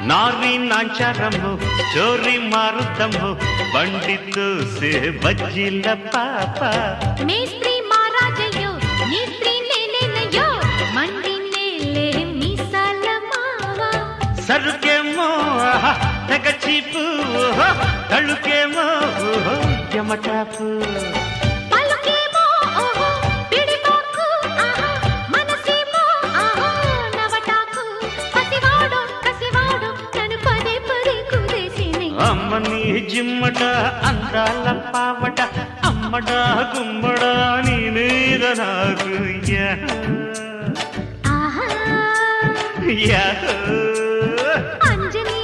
ನಾರಿ ನಾಂಚಾರಮ್ಮು ಚೋರಿ ಮಾರುತ್ತಮ್ಮು ಬಂಡಿತ್ತು ಸೇ ಬಜ್ಜಿಲ್ಲ ಪಾಪ ಮೇಸ್ತ್ರಿ ಮಾರಾಜಯ್ಯೋ ನೀಸ್ತ್ರಿ ನೇನೇನಯ್ಯೋ ಮಂಡಿ ನೇಲೆ ಮೀಸಾಲ ಮಾವ ಸರುಕೆಮ್ಮೋ ತೆಗ ಚೀಪು ತಳುಕೆಮ್ಮೋ ಯಮಟಾಪು పలుకేమో ఓహో పిడిపాకు ఆహా మనసేమో ఆహా నవటాకు పసివాడు కసివాడు నన్ను పదే పదే కుదేసిని అమ్మ నీ జిమ్మట అందాల పావట అమ్మడ గుమ్మడ నీ మీద నాకు ఆహా యా అంజనీ